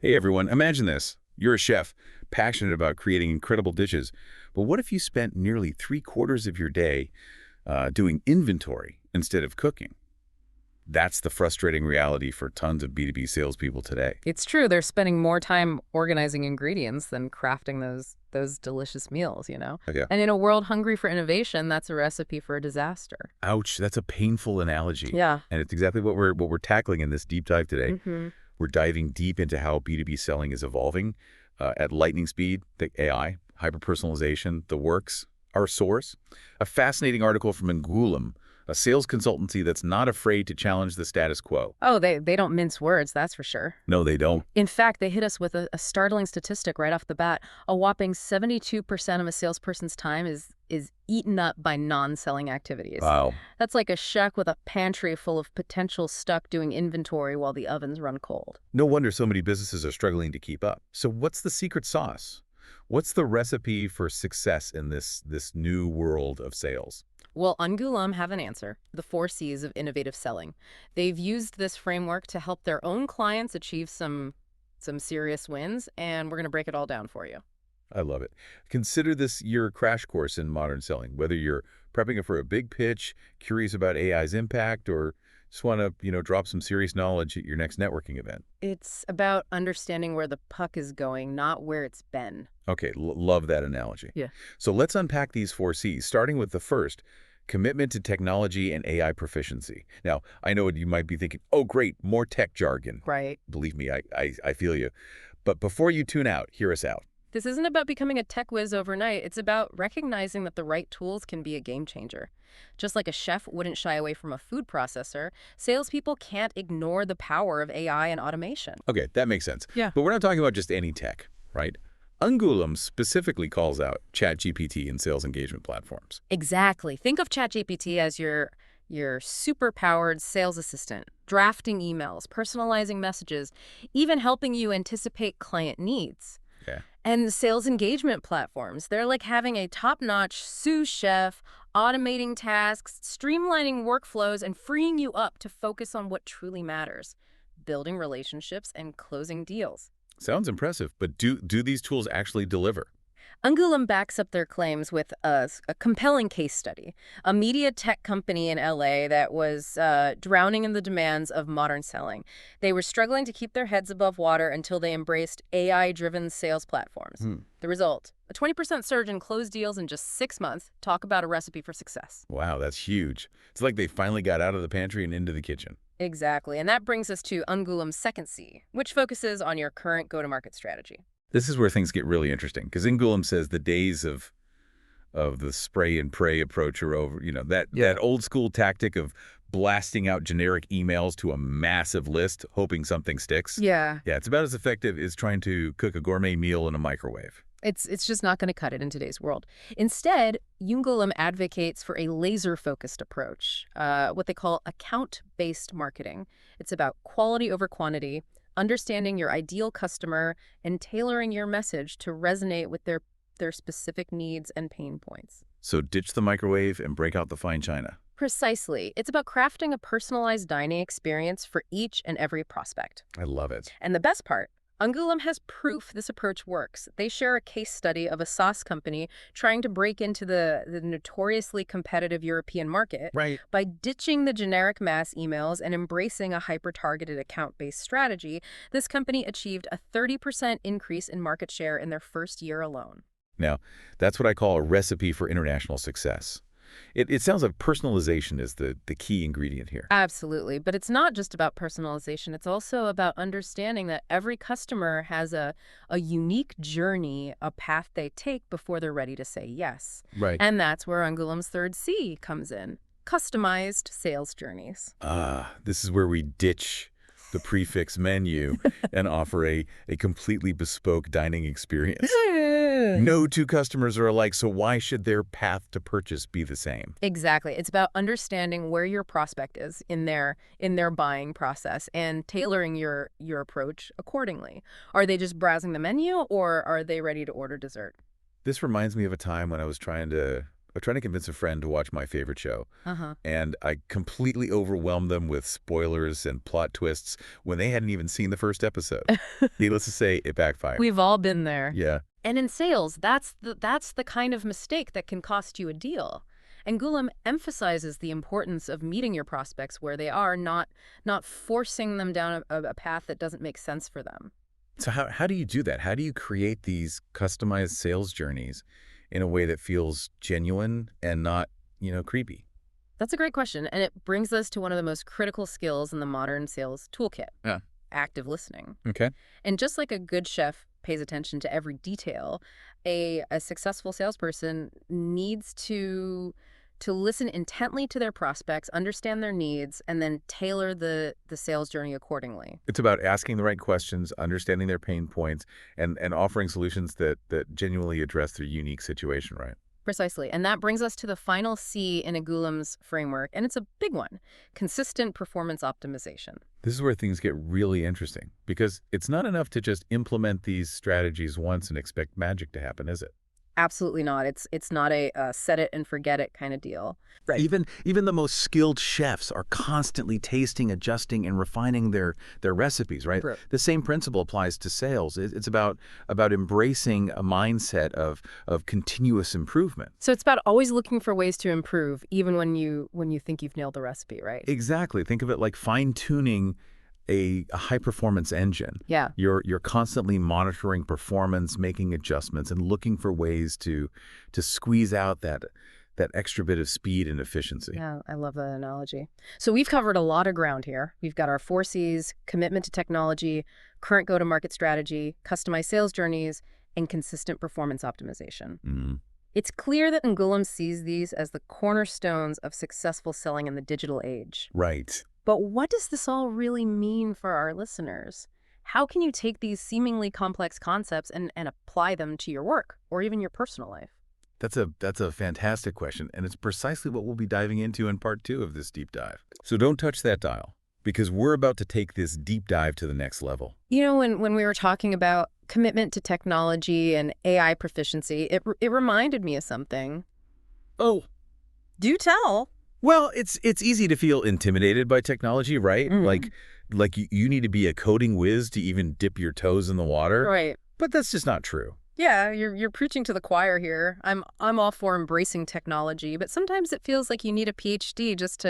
Hey everyone, imagine this. You're a chef, passionate about creating incredible dishes, but what if you spent nearly three-quarters of your day doing inventory instead of cooking? That's the frustrating reality for tons of B2B salespeople today. It's true, they're spending more time organizing ingredients than crafting those delicious meals, you know? Okay. And in a world hungry for innovation, that's a recipe for a disaster. Ouch, that's a painful analogy. Yeah. And it's exactly what we're tackling in this deep dive today. hmm We're diving deep into how B2B selling is evolving at lightning speed, the AI, hyper-personalization, the works, our source. A fascinating article from Angoulum, a sales consultancy that's not afraid to challenge the status quo. Oh, they don't mince words, that's for sure. No, they don't. In fact, they hit us with a startling statistic right off the bat. A whopping 72% of a salesperson's time is eaten up by non-selling activities. Wow. That's like a chef with a pantry full of potential stuck doing inventory while the ovens run cold. No wonder so many businesses are struggling to keep up. So what's the secret sauce? What's the recipe for success in this new world of sales? Well, Angoulême have an answer, the 4 C's of innovative selling. They've used this framework to help their own clients achieve some serious wins, and we're going to break it all down for you. I love it. Consider this your crash course in modern selling, whether you're prepping for a big pitch, curious about AI's impact, or just want to, drop some serious knowledge at your next networking event. It's about understanding where the puck is going, not where it's been. Okay, love that analogy. Yeah. So let's unpack these 4 C's, starting with the first, commitment to technology and AI proficiency. Now, I know you might be thinking, oh, great, more tech jargon. Right. Believe me, I feel you. But before you tune out, hear us out. This isn't about becoming a tech whiz overnight. It's about recognizing that the right tools can be a game changer. Just like a chef wouldn't shy away from a food processor, salespeople can't ignore the power of AI and automation. Okay, that makes sense. Yeah. But we're not talking about just any tech, right? Angoulum specifically calls out ChatGPT in sales engagement platforms. Exactly. Think of ChatGPT as your super-powered sales assistant, drafting emails, personalizing messages, even helping you anticipate client needs. Yeah. And sales engagement platforms, they're like having a top-notch sous chef, automating tasks, streamlining workflows, and freeing you up to focus on what truly matters, building relationships and closing deals. Sounds impressive, but do these tools actually deliver? Angoulême backs up their claims with a compelling case study, a media tech company in LA that was drowning in the demands of modern selling. They were struggling to keep their heads above water until they embraced AI-driven sales platforms. The result, a 20% surge in closed deals in just 6 months. Talk about a recipe for success. Wow, that's huge. It's like they finally got out of the pantry and into the kitchen. Exactly, and that brings us to Angouleme's second C, which focuses on your current go-to-market strategy. This is where things get really interesting, because Angoulum says the days of the spray and pray approach are over. That old school tactic of blasting out generic emails to a massive list, hoping something sticks. Yeah. Yeah, it's about as effective as trying to cook a gourmet meal in a microwave. It's just not going to cut it in today's world. Instead, Angoulême advocates for a laser-focused approach, what they call account-based marketing. It's about quality over quantity, understanding your ideal customer, and tailoring your message to resonate with their specific needs and pain points. So ditch the microwave and break out the fine china. Precisely. It's about crafting a personalized dining experience for each and every prospect. I love it. And the best part, Angoulême has proof this approach works. They share a case study of a sauce company trying to break into the notoriously competitive European market Right. by ditching the generic mass emails and embracing a hyper-targeted account-based strategy. This company achieved a 30% increase in market share in their first year alone. Now, that's what I call a recipe for international success. It sounds like personalization is the key ingredient here. Absolutely. But it's not just about personalization. It's also about understanding that every customer has a unique journey, a path they take before they're ready to say yes. Right. And that's where Angoulême's third C comes in, customized sales journeys. This is where we ditch the prefix menu and offer a completely bespoke dining experience. No two customers are alike, so why should their path to purchase be the same? Exactly. It's about understanding where your prospect is in their buying process and tailoring your approach accordingly. Are they just browsing the menu, or are they ready to order dessert? This reminds me of a time when I was trying to I'm trying to convince a friend to watch my favorite show, Uh-huh. and I completely overwhelmed them with spoilers and plot twists when they hadn't even seen the first episode. Needless to say, it backfired. We've all been there. Yeah. And in sales, that's the kind of mistake that can cost you a deal. And Gulam emphasizes the importance of meeting your prospects where they are, not forcing them down a path that doesn't make sense for them. So how do you do that? How do you create these customized sales journeys in a way that feels genuine and not, creepy? That's a great question, and it brings us to one of the most critical skills in the modern sales toolkit, Yeah. active listening. Okay. And just like a good chef pays attention to every detail, a successful salesperson needs to listen intently to their prospects, understand their needs, and then tailor the sales journey accordingly. It's about asking the right questions, understanding their pain points, and offering solutions that genuinely address their unique situation, right? Precisely. And that brings us to the final C in Agulam's framework, and it's a big one: consistent performance optimization. This is where things get really interesting, because it's not enough to just implement these strategies once and expect magic to happen, is it? Absolutely not. It's not a set it and forget it kind of deal. Right. Even the most skilled chefs are constantly tasting, adjusting, and refining their recipes, right? Right. The same principle applies to sales. It's about embracing a mindset of continuous improvement. So it's about always looking for ways to improve, even when you think you've nailed the recipe, right? Exactly. Think of it like fine-tuning a high-performance engine. Yeah. You're constantly monitoring performance, making adjustments, and looking for ways to squeeze out that extra bit of speed and efficiency. Yeah, I love that analogy. So we've covered a lot of ground here. We've got our 4 Cs: commitment to technology, current go-to-market strategy, customized sales journeys, and consistent performance optimization. Mhm. It's clear that Angulam sees these as the cornerstones of successful selling in the digital age. Right. But what does this all really mean for our listeners? How can you take these seemingly complex concepts and apply them to your work or even your personal life? That's a fantastic question, and it's precisely what we'll be diving into in part 2 of this deep dive. So don't touch that dial, because we're about to take this deep dive to the next level. You know, when we were talking about commitment to technology and AI proficiency, it reminded me of something. Oh, Do tell. well, it's easy to feel intimidated by technology, right? Mm. Like you need to be a coding whiz to even dip your toes in the water. Right. But that's just not true. Yeah, you're preaching to the choir here. I'm all for embracing technology, but sometimes it feels like you need a PhD just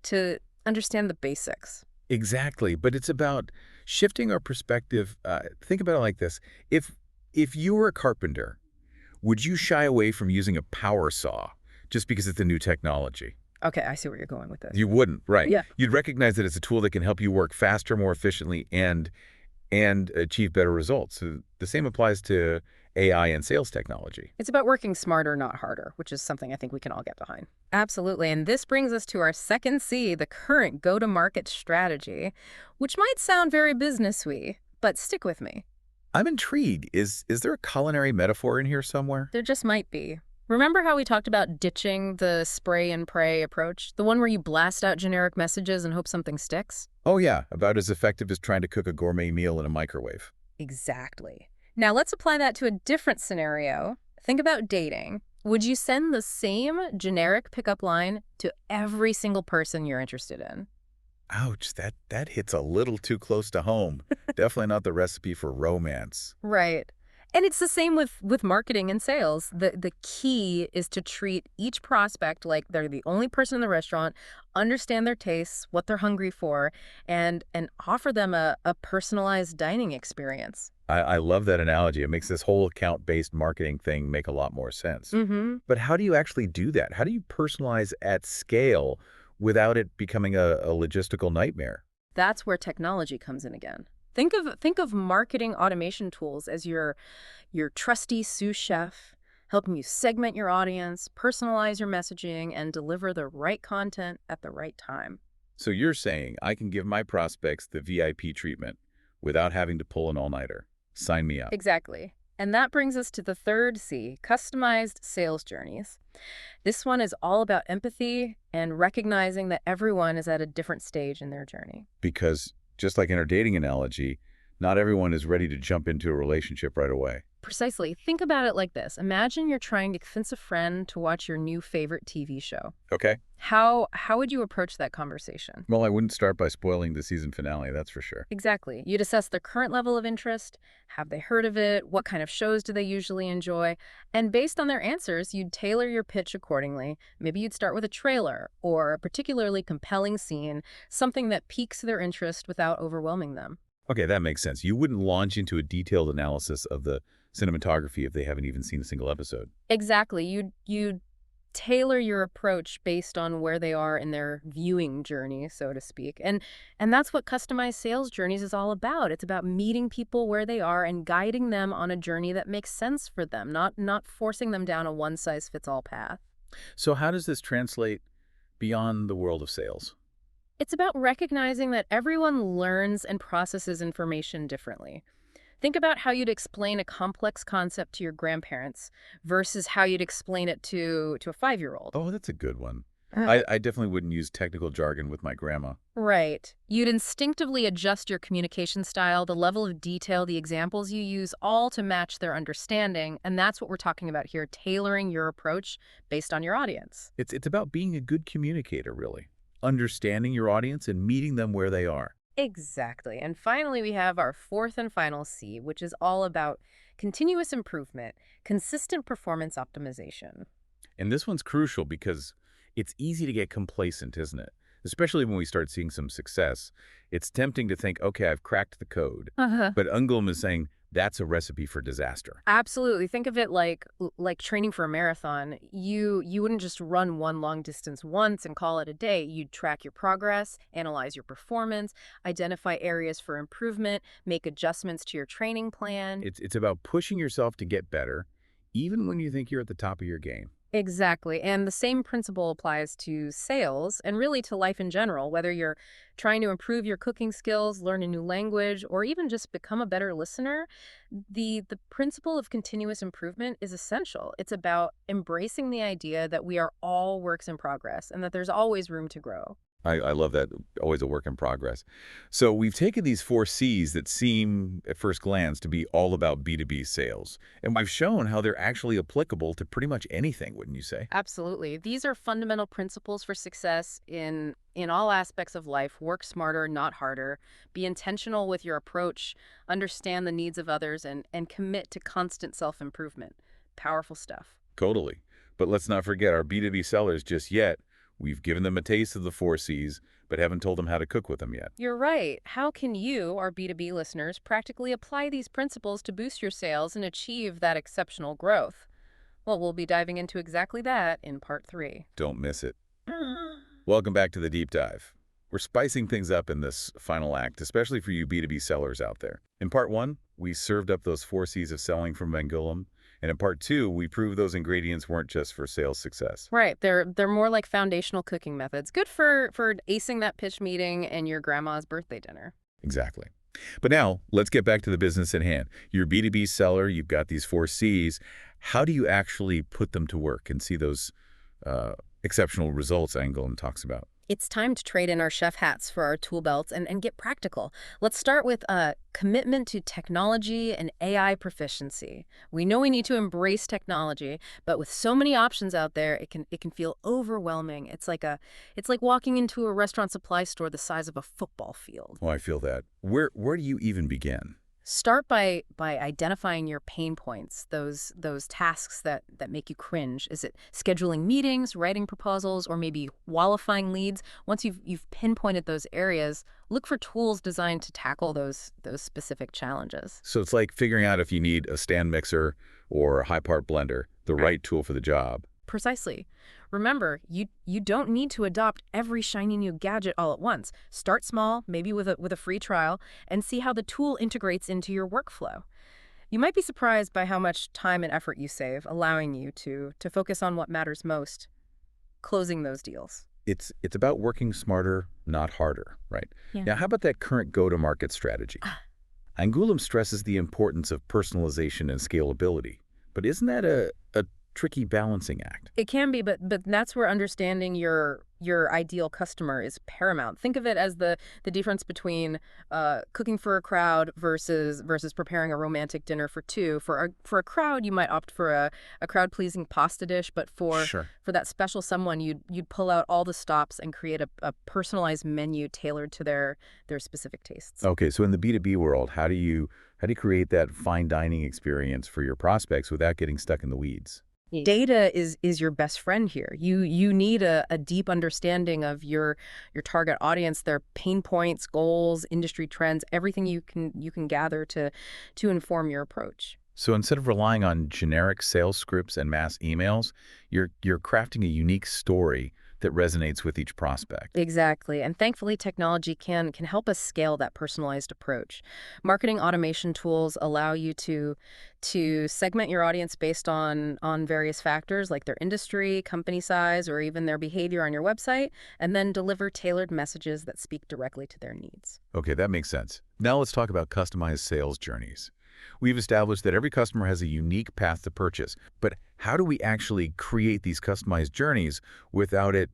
to understand the basics. Exactly, but it's about shifting our perspective. Think about it like this. If you were a carpenter, would you shy away from using a power saw just because it's a new technology? Okay, I see where you're going with this. You wouldn't, right? Yeah. You'd recognize that it's a tool that can help you work faster, more efficiently, and achieve better results. So the same applies to AI and sales technology. It's about working smarter, not harder, which is something I think we can all get behind. Absolutely. And this brings us to our second C, the current go-to-market strategy, which might sound very business-y, but stick with me. I'm intrigued. Is there a culinary metaphor in here somewhere? There just might be. Remember how we talked about ditching the spray and pray approach? The one where you blast out generic messages and hope something sticks? Oh yeah, about as effective as trying to cook a gourmet meal in a microwave. Exactly. Now let's apply that to a different scenario. Think about dating. Would you send the same generic pickup line to every single person you're interested in? Ouch, that hits a little too close to home. Definitely not the recipe for romance. Right. And it's the same with marketing and sales. The key is to treat each prospect like they're the only person in the restaurant, understand their tastes, what they're hungry for, and offer them a personalized dining experience. I love that analogy. It makes this whole account-based marketing thing make a lot more sense. Mm-hmm. But how do you actually do that? How do you personalize at scale without it becoming a logistical nightmare? That's where technology comes in again. Think of marketing automation tools as your trusty sous chef, helping you segment your audience, personalize your messaging, and deliver the right content at the right time. So you're saying I can give my prospects the VIP treatment without having to pull an all-nighter. Sign me up. Exactly. And that brings us to the third C, customized sales journeys. This one is all about empathy and recognizing that everyone is at a different stage in their journey. Because just like in our dating analogy, Not everyone is ready to jump into a relationship right away. Precisely. Think about it like this. Imagine you're trying to convince a friend to watch your new favorite TV show. Okay. How would you approach that conversation? Well, I wouldn't start by spoiling the season finale, that's for sure. Exactly. You'd assess their current level of interest. Have they heard of it? What kind of shows do they usually enjoy? And based on their answers, you'd tailor your pitch accordingly. Maybe you'd start with a trailer or a particularly compelling scene, something that piques their interest without overwhelming them. Okay, that makes sense. You wouldn't launch into a detailed analysis of the cinematography if they haven't even seen a single episode. Exactly. You'd tailor your approach based on where they are in their viewing journey, so to speak. And that's what customized sales journeys is all about. It's about meeting people where they are and guiding them on a journey that makes sense for them, not forcing them down a one-size-fits-all path. So how does this translate beyond the world of sales? It's about recognizing that everyone learns and processes information differently. Think about how you'd explain a complex concept to your grandparents versus how you'd explain it to a 5-year-old. Oh, that's a good one. Uh, I definitely wouldn't use technical jargon with my grandma. Right. You'd instinctively adjust your communication style, the level of detail, the examples you use, all to match their understanding. And that's what we're talking about here, tailoring your approach based on your audience. It's about being a good communicator, really. Understanding your audience and meeting them where they are. Exactly. And finally, we have our fourth and final C, which is all about continuous improvement, consistent performance optimization. And this one's crucial because it's easy to get complacent, isn't it? Especially when we start seeing some success. It's tempting to think, okay, I've cracked the code. Uh-huh. But Ungulm is saying that's a recipe for disaster. Absolutely. Think of it like training for a marathon. You wouldn't just run one long distance once and call it a day. You'd track your progress, analyze your performance, identify areas for improvement, make adjustments to your training plan. It's about pushing yourself to get better, even when you think you're at the top of your game. Exactly. And the same principle applies to sales and really to life in general, whether you're trying to improve your cooking skills, learn a new language, or even just become a better listener. The principle of continuous improvement is essential. It's about embracing the idea that we are all works in progress and that there's always room to grow. I love that. Always a work in progress. So we've taken these 4 C's that seem, at first glance, to be all about B2B sales. And we've shown how they're actually applicable to pretty much anything, wouldn't you say? Absolutely. These are fundamental principles for success in all aspects of life. Work smarter, not harder. Be intentional with your approach, understand the needs of others, and commit to constant self-improvement. Powerful stuff. Totally. But let's not forget our B2B sellers just yet. We've given them a taste of the 4 C's, but haven't told them how to cook with them yet. You're right. How can you, our B2B listeners, practically apply these principles to boost your sales and achieve that exceptional growth? Well, we'll be diving into exactly that in part 3. Don't miss it. Welcome back to the Deep Dive. We're spicing things up in this final act, especially for you B2B sellers out there. In part 1, we served up those 4 C's of selling from Van Gogh. And in part 2, we proved those ingredients weren't just for sales success. Right. They're more like foundational cooking methods. Good for acing that pitch meeting and your grandma's birthday dinner. Exactly. But now, let's get back to the business at hand. You're a B2B seller, you've got these 4 C's. How do you actually put them to work and see those exceptional results Angolan talks about? It's time to trade in our chef hats for our tool belts and get practical. Let's start with a commitment to technology and AI proficiency. We know we need to embrace technology, but with so many options out there, it can feel overwhelming. It's like walking into a restaurant supply store the size of a football field. Oh, I feel that. Where do you even begin? Start by identifying your pain points, those tasks that make you cringe. Is it scheduling meetings, writing proposals, or maybe qualifying leads? Once you've pinpointed those areas, look for tools designed to tackle those specific challenges. So it's like figuring out if you need a stand mixer or a high-part blender, the right tool for the job. Precisely. Remember, you don't need to adopt every shiny new gadget all at once. Start small, maybe with a free trial, and see how the tool integrates into your workflow. You might be surprised by how much time and effort you save, allowing you to focus on what matters most, closing those deals. It's about working smarter, not harder, right? Yeah. Now, how about that current go-to-market strategy? Angoulême stresses the importance of personalization and scalability. But isn't that a tricky balancing act. It can be, but that's where understanding your ideal customer is paramount. Think of it as the difference between cooking for a crowd versus preparing a romantic dinner for two. For a crowd, you might opt for a crowd-pleasing pasta dish, but Sure. for that special someone, you'd pull out all the stops and create a personalized menu tailored to their specific tastes. Okay, so in the B2B world, how do you create that fine dining experience for your prospects without getting stuck in the weeds? Data is your best friend here. You need a deep understanding of your target audience, their pain points, goals, industry trends, everything you can gather to inform your approach. So instead of relying on generic sales scripts and mass emails, you're crafting a unique story that resonates with each prospect. Exactly. And thankfully, technology can help us scale that personalized approach. Marketing automation tools allow you to segment your audience based on various factors like their industry, company size, or even their behavior on your website, and then deliver tailored messages that speak directly to their needs. Okay, that makes sense. Now let's talk about customized sales journeys. We've established that every customer has a unique path to purchase, but how do we actually create these customized journeys without it,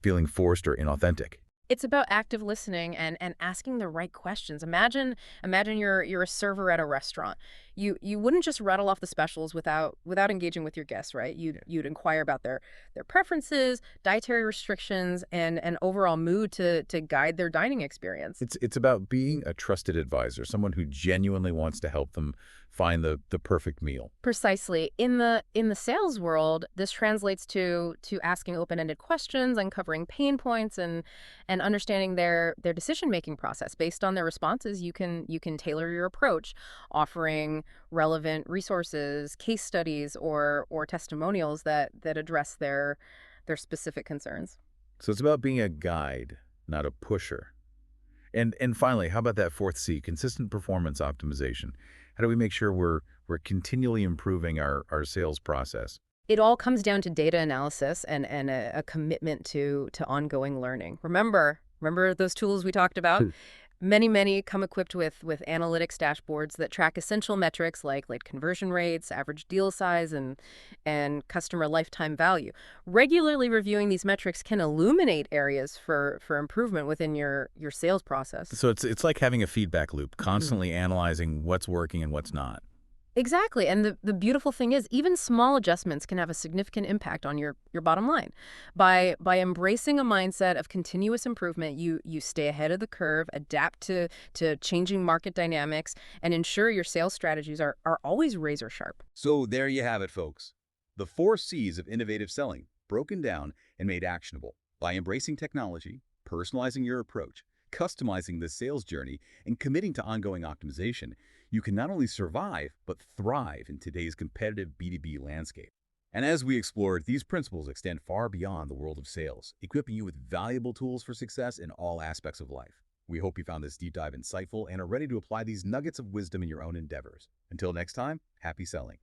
feeling forced or inauthentic? It's about active listening and asking the right questions. Imagine you're a server at a restaurant. You wouldn't just rattle off the specials without engaging with your guests, right? You'd inquire about their preferences, dietary restrictions, and overall mood to guide their dining experience. It's about being a trusted advisor, someone who genuinely wants to help them find the perfect meal. Precisely. In the sales world, this translates to asking open-ended questions, uncovering pain points, and understanding their decision-making process. Based on their responses, you can tailor your approach, offering relevant resources, case studies, or testimonials that address their specific concerns. So it's about being a guide, not a pusher. And finally, how about that fourth C, consistent performance optimization? How do we make sure we're continually improving our sales process? It all comes down to data analysis and a commitment to ongoing learning. Remember those tools we talked about? Many come equipped with analytics dashboards that track essential metrics like conversion rates, average deal size, and customer lifetime value. Regularly reviewing these metrics can illuminate areas for improvement within your sales process. So it's like having a feedback loop, constantly analyzing what's working and what's not. Exactly. And the beautiful thing is even small adjustments can have a significant impact on your bottom line. By embracing a mindset of continuous improvement, you stay ahead of the curve, adapt to changing market dynamics, and ensure your sales strategies are always razor sharp. So there you have it, folks. The 4 C's of innovative selling, broken down and made actionable by embracing technology, personalizing your approach, customizing the sales journey, and committing to ongoing optimization. You can not only survive, but thrive in today's competitive B2B landscape. And as we explored, these principles extend far beyond the world of sales, equipping you with valuable tools for success in all aspects of life. We hope you found this deep dive insightful and are ready to apply these nuggets of wisdom in your own endeavors. Until next time, happy selling.